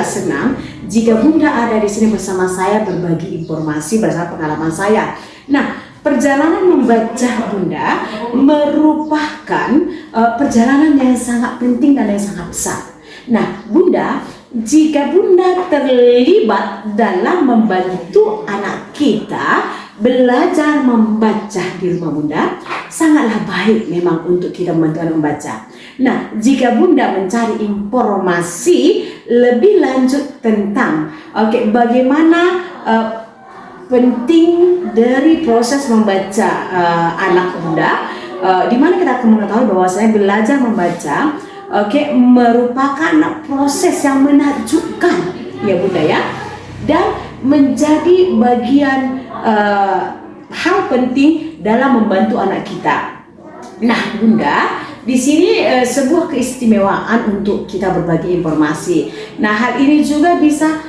senang jika Bunda ada di sini bersama saya berbagi informasi berdasarkan pengalaman saya. Nah, perjalanan membaca Bunda merupakan perjalanan yang sangat penting dan yang sangat besar. Nah, Bunda, jika Bunda terlibat dalam membantu anak kita belajar membaca di rumah Bunda, sangatlah baik memang untuk kita membantu membaca. Nah, jika Bunda mencari informasi lebih lanjut tentang bagaimana penting dari proses membaca anak Bunda, di mana kita akan mengetahui bahwasanya belajar membaca merupakan proses yang menakjubkan ya Bunda ya, dan menjadi bagian hal penting dalam membantu anak kita. Nah Bunda, di sini sebuah keistimewaan untuk kita berbagi informasi. Nah, hal ini juga bisa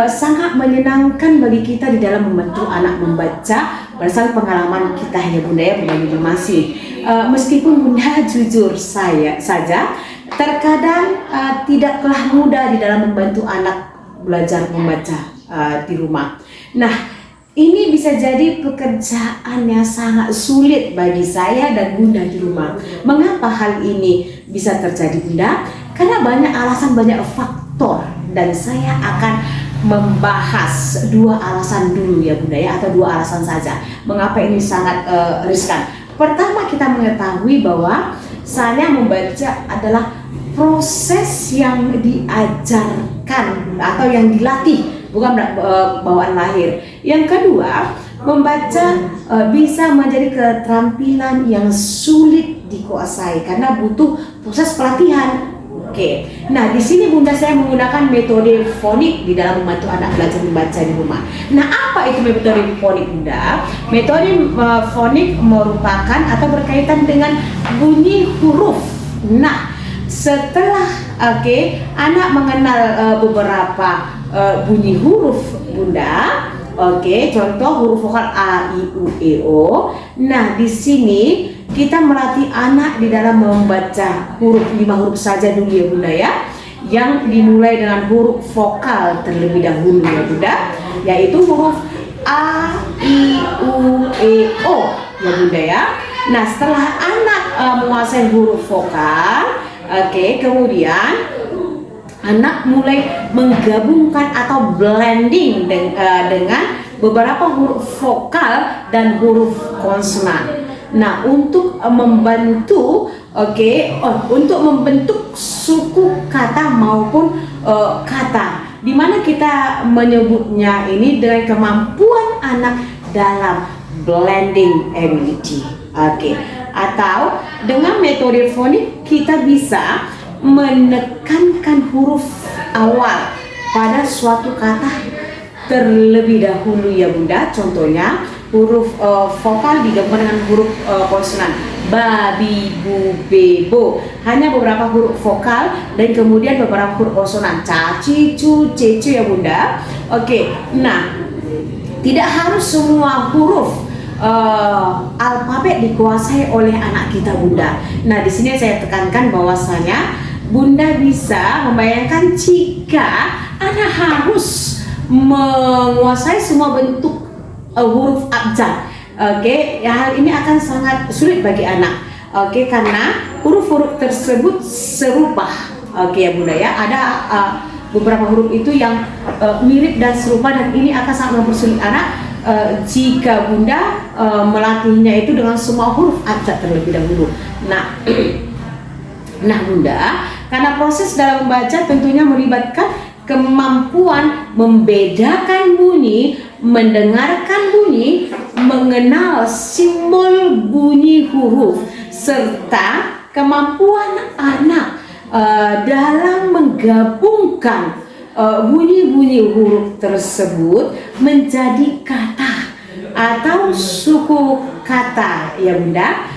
sangat menyenangkan bagi kita di dalam membantu anak membaca berdasarkan pengalaman kita ya Bunda ya, berbagi informasi. Meskipun Bunda jujur saja terkadang tidaklah mudah di dalam membantu anak belajar membaca di rumah. Nah, ini bisa jadi pekerjaan yang sangat sulit bagi saya dan Bunda di rumah. Mengapa hal ini bisa terjadi Bunda? Karena banyak alasan, banyak faktor, dan saya akan membahas dua alasan dulu ya Bunda ya, atau dua alasan saja mengapa ini sangat riskan. Pertama, kita mengetahui bahwa saya membaca adalah proses yang diajarkan atau yang dilatih, bukan bawaan lahir. Yang kedua, membaca bisa menjadi keterampilan yang sulit dikuasai karena butuh proses pelatihan. Oke. Nah, di sini Bunda saya menggunakan metode fonik di dalam membantu anak belajar membaca di rumah. Nah, apa itu metode fonik Bunda? Metode fonik merupakan atau berkaitan dengan bunyi huruf. Nah, setelah anak mengenal beberapa bunyi huruf Bunda, contoh huruf vokal A, I, U, E, O. Nah, di sini kita melatih anak di dalam membaca huruf 5 huruf saja dulu ya Bunda ya, yang dimulai dengan huruf vokal terlebih dahulu ya Bunda, yaitu huruf A, I, U, E, O ya Bunda ya. Nah, setelah anak menguasai huruf vokal, kemudian anak mulai menggabungkan atau blending dengan beberapa huruf vokal dan huruf konsonan. Nah, untuk membantu untuk membentuk suku kata maupun kata, di mana kita menyebutnya ini dengan kemampuan anak dalam blending ability. Atau dengan metode fonik kita bisa menekankan huruf awal pada suatu kata terlebih dahulu ya Bunda. Contohnya huruf vokal digabungkan dengan huruf konsonan, babi, bu, be, bo. Hanya beberapa huruf vokal dan kemudian beberapa huruf konsonan, caci, cu, cece ya Bunda. Nah, tidak harus semua huruf alfabet dikuasai oleh anak kita Bunda. Nah, di sini saya tekankan bahwasanya Bunda bisa membayangkan jika anak harus menguasai semua bentuk huruf abjad. Hal ini akan sangat sulit bagi anak. Karena huruf-huruf tersebut serupa. Ya Bunda ya, ada beberapa huruf itu yang mirip dan serupa, dan ini akan sangat mempersulit anak jika Bunda melatihnya itu dengan semua huruf abjad terlebih dahulu. Nah Bunda, karena proses dalam membaca tentunya melibatkan kemampuan membedakan bunyi, mendengarkan bunyi, mengenal simbol bunyi huruf, serta kemampuan anak dalam menggabungkan bunyi-bunyi huruf tersebut menjadi kata atau suku kata ya Bunda.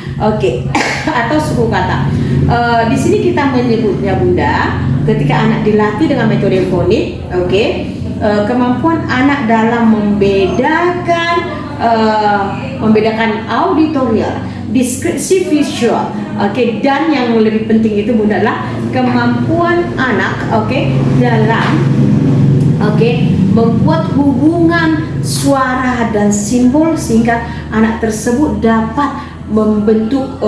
Atau suku kata. Di sini kita menyebutnya Bunda, ketika anak dilatih dengan metode fonik, kemampuan anak dalam membedakan auditorial, deskripsi visual, dan yang lebih penting itu Bunda adalah kemampuan anak dalam membuat hubungan suara dan simbol sehingga anak tersebut dapat membentuk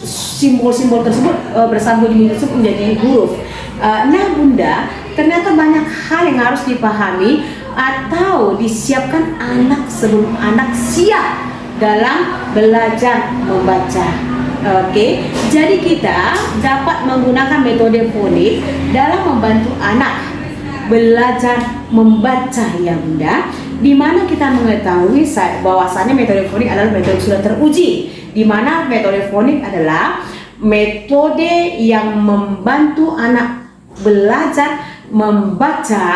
simbol-simbol tersebut bersambung tersebut menjadi huruf. Nah Bunda, ternyata banyak hal yang harus dipahami atau disiapkan anak sebelum anak siap dalam belajar membaca. Jadi kita dapat menggunakan metode fonik dalam membantu anak belajar membaca ya Bunda, di mana kita mengetahui bahwasannya metode fonik adalah metode sudah teruji, di mana metode fonik adalah metode yang membantu anak belajar membaca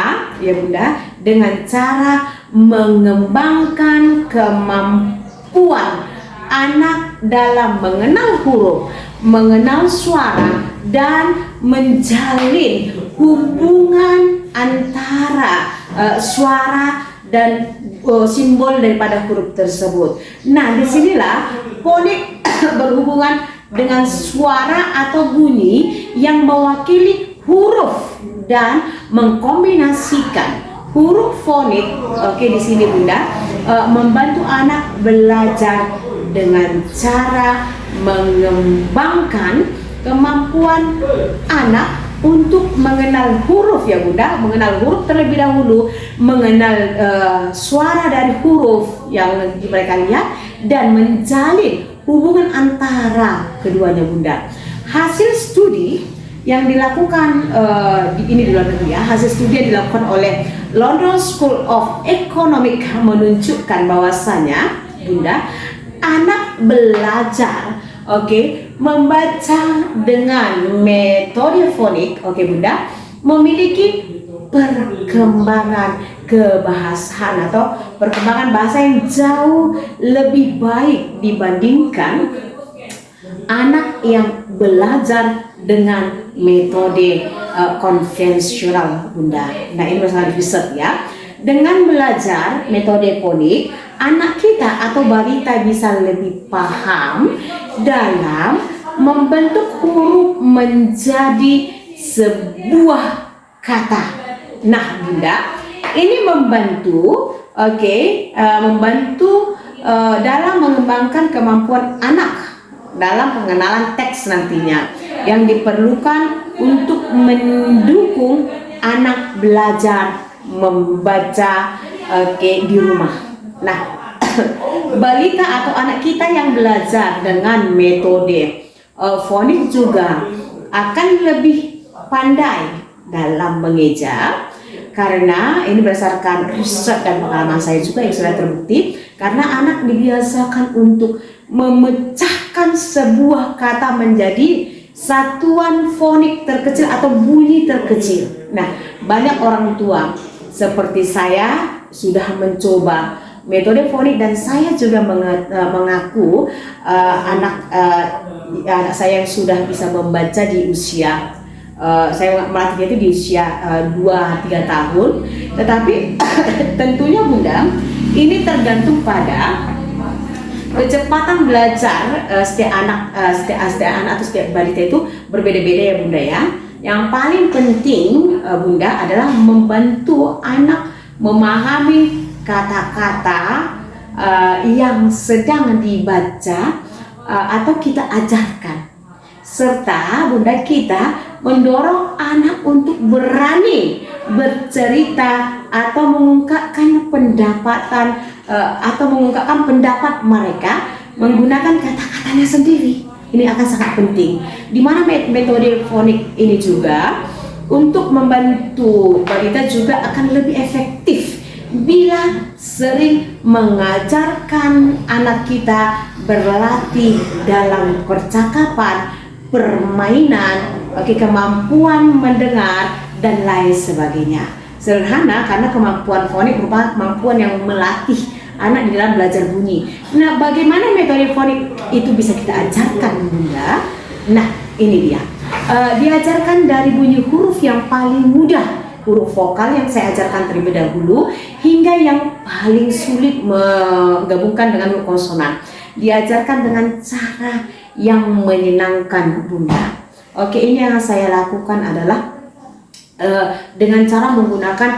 ya Bunda dengan cara mengembangkan kemampuan anak dalam mengenal huruf, mengenal suara, dan menjalin hubungan antara suara dan simbol daripada huruf tersebut. Nah, disinilah fonik berhubungan dengan suara atau bunyi yang mewakili huruf dan mengkombinasikan huruf fonik. Di sini Bunda membantu anak belajar dengan cara mengembangkan kemampuan anak untuk mengenal huruf ya Bunda, mengenal huruf terlebih dahulu, mengenal suara dari huruf yang mereka lihat, dan menjalin hubungan antara keduanya Bunda. Hasil studi yang dilakukan di luar negeri ya, hasil studi yang dilakukan oleh London School of Economics menunjukkan bahwasanya Bunda, anak belajar membaca dengan metode fonik Bunda memiliki perkembangan kebahasaan atau perkembangan bahasa yang jauh lebih baik dibandingkan anak yang belajar dengan metode konvensional Bunda. Nah, ini berdasarkan riset ya. Dengan belajar metode fonik, anak kita atau balita bisa lebih paham dalam membentuk huruf menjadi sebuah kata. Nah Bunda, ini membantu dalam mengembangkan kemampuan anak dalam pengenalan teks nantinya yang diperlukan untuk mendukung anak belajar membaca di rumah. Nah, balita atau anak kita yang belajar dengan metode fonik juga akan lebih pandai dalam mengeja, karena ini berdasarkan riset dan pengalaman saya juga yang sudah terbukti, karena anak dibiasakan untuk memecahkan sebuah kata menjadi satuan fonik terkecil atau bunyi terkecil. Nah, banyak orang tua seperti saya sudah mencoba metode fonik, dan saya juga mengaku anak saya yang sudah bisa membaca di usia saya melatihnya itu di usia 2-3 tahun. Tetapi tentunya Bunda, ini tergantung pada kecepatan belajar setiap anak atau setiap balita itu berbeda-beda ya Bunda ya. Yang paling penting Bunda adalah membantu anak memahami kata-kata yang sedang dibaca atau kita ajarkan, serta Bunda kita mendorong anak untuk berani bercerita atau mengungkapkan pendapat mereka menggunakan kata-katanya sendiri. Ini akan sangat penting, di mana metode fonik ini juga untuk membantu balita juga akan lebih efektif bila sering mengajarkan anak kita berlatih dalam percakapan, permainan, kemampuan mendengar, dan lain sebagainya. Sederhana karena kemampuan fonik merupakan kemampuan yang melatih anak di dalam belajar bunyi. Nah, bagaimana metode fonik itu bisa kita ajarkan Bunda? Nah, ini dia. Diajarkan dari bunyi huruf yang paling mudah, huruf vokal yang saya ajarkan terlebih dahulu, hingga yang paling sulit menggabungkan dengan huruf konsonan. Diajarkan dengan cara yang menyenangkan Bunda. Ini yang saya lakukan adalah dengan cara menggunakan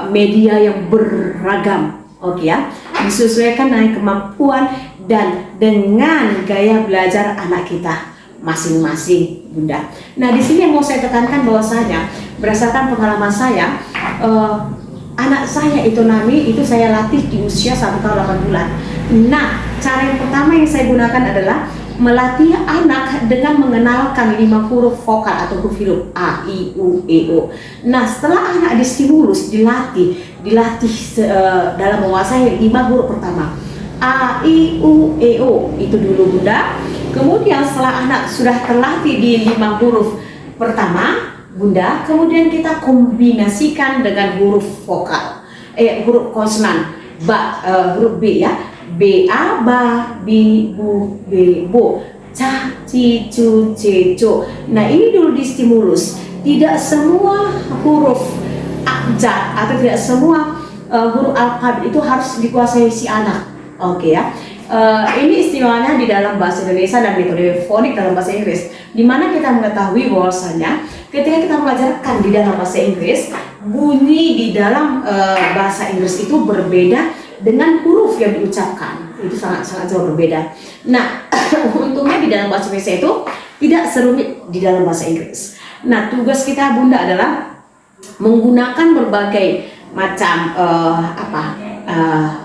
media yang beragam, oke ya, disesuaikan dengan kemampuan dan dengan gaya belajar anak kita masing-masing, Bunda. Nah, di sini yang mau saya tekankan bahwasanya berdasarkan pengalaman saya, anak saya itu Nami itu saya latih di usia 1 tahun 8 bulan. Nah, cara yang pertama yang saya gunakan adalah melatih anak dengan mengenalkan 5 huruf vokal atau huruf A, I, U, E, O. Nah, setelah anak distimulus, dilatih dalam menguasai 5 huruf pertama, A, I, U, E, O, itu dulu, Bunda. Kemudian setelah anak sudah terlatih di 5 huruf pertama, Bunda, kemudian kita kombinasikan dengan huruf vokal, huruf konsonan, huruf B ya, B, A, ba, bi, bu, be, bo, ca, ci, cu, ce, co. Nah, ini dulu distimulus. Tidak semua huruf abjad atau tidak semua huruf alfabet itu harus dikuasai si anak, oke ya. Ini istimewanya di dalam bahasa Indonesia dan metode fonik dalam bahasa Inggris, di mana kita mengetahui bahwasanya ketika kita mengajarkan di dalam bahasa Inggris, bunyi di dalam bahasa Inggris itu berbeda dengan huruf yang diucapkan, itu sangat jauh berbeda. Nah, untungnya di dalam bahasa Indonesia itu tidak serumit di dalam bahasa Inggris. Nah, tugas kita, Bunda, adalah menggunakan berbagai macam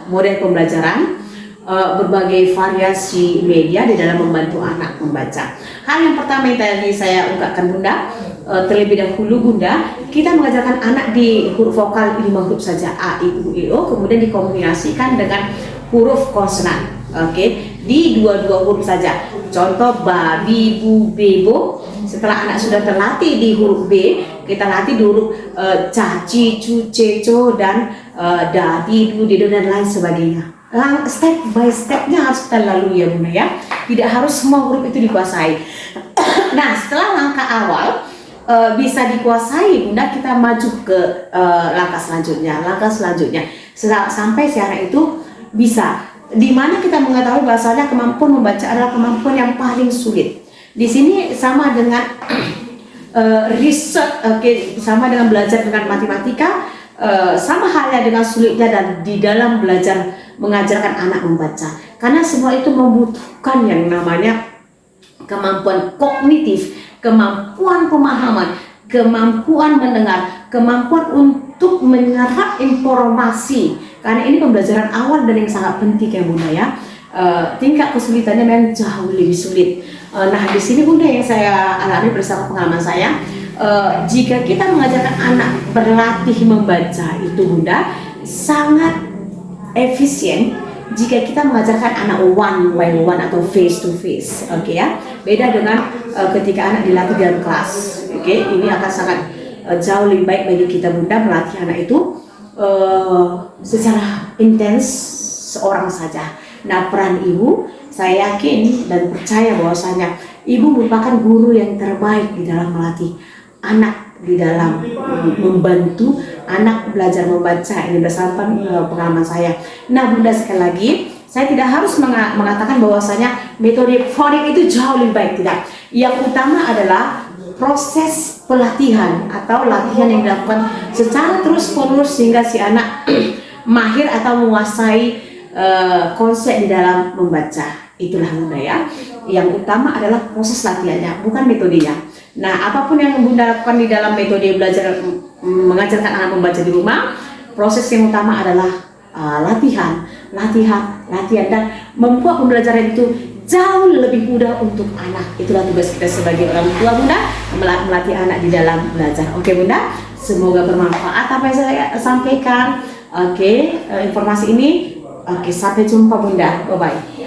model pembelajaran, berbagai variasi media di dalam membantu anak membaca. Hal yang pertama yang tadi saya ungkapkan, Bunda, terlebih dahulu, Bunda, kita mengajarkan anak di huruf vokal 5 huruf saja, A, I, U, E, O, kemudian dikombinasikan dengan huruf konsonan, oke, di 2 huruf saja. Contoh ba, bi, bu, be, bo. Setelah anak sudah terlatih di huruf B, kita latih di huruf ca, ci, cu, ce, co, dan da, di, du, di, do, dan lain sebagainya. Step by stepnya harus kita lalui ya, Bunda ya. Tidak harus semua huruf itu dikuasai. Nah, setelah langkah awal bisa dikuasai, Bunda, kita maju ke langkah selanjutnya sampai si anak itu bisa. Dimana kita mengetahui bahasanya kemampuan membaca adalah kemampuan yang paling sulit. Di sini sama dengan riset, sama dengan belajar dengan matematika, sama halnya dengan sulitnya dan di dalam belajar mengajarkan anak membaca, karena semua itu membutuhkan yang namanya kemampuan kognitif, kemampuan pemahaman, kemampuan mendengar, kemampuan untuk menyerap informasi, karena ini pembelajaran awal dan yang sangat penting ya, Bunda ya. Tingkat kesulitannya memang jauh lebih sulit. Nah, di sini, Bunda, yang saya alami bersama pengalaman saya, jika kita mengajarkan anak berlatih membaca itu, Bunda, sangat efisien jika kita mengajarkan anak one by one atau face to face, oke ya. Beda dengan ketika anak dilatih dalam kelas, oke. Ini akan sangat jauh lebih baik bagi kita, Bunda, melatih anak itu secara intens seorang saja. Nah, peran ibu, saya yakin dan percaya bahwasanya ibu merupakan guru yang terbaik di dalam melatih anak, di dalam membantu anak belajar membaca. Ini berdasarkan pengalaman saya. Nah, Bunda, sekali lagi, saya tidak harus mengatakan bahwasanya metode fonik itu jauh lebih baik, tidak. Yang utama adalah proses pelatihan atau latihan yang dilakukan secara terus-menerus sehingga si anak mahir atau menguasai konsep di dalam membaca. Itulah, Bunda ya. Yang utama adalah proses latihannya, bukan metodenya. Nah, apapun yang Bunda lakukan di dalam metode belajar mengajarkan anak membaca di rumah, proses yang utama adalah latihan, dan membuat pembelajaran itu jauh lebih mudah untuk anak. Itulah tugas kita sebagai orang tua, Bunda, melatih anak di dalam belajar. Oke, Bunda, semoga bermanfaat apa yang saya sampaikan. Oke, informasi ini. Oke, sampai jumpa, Bunda. Bye-bye.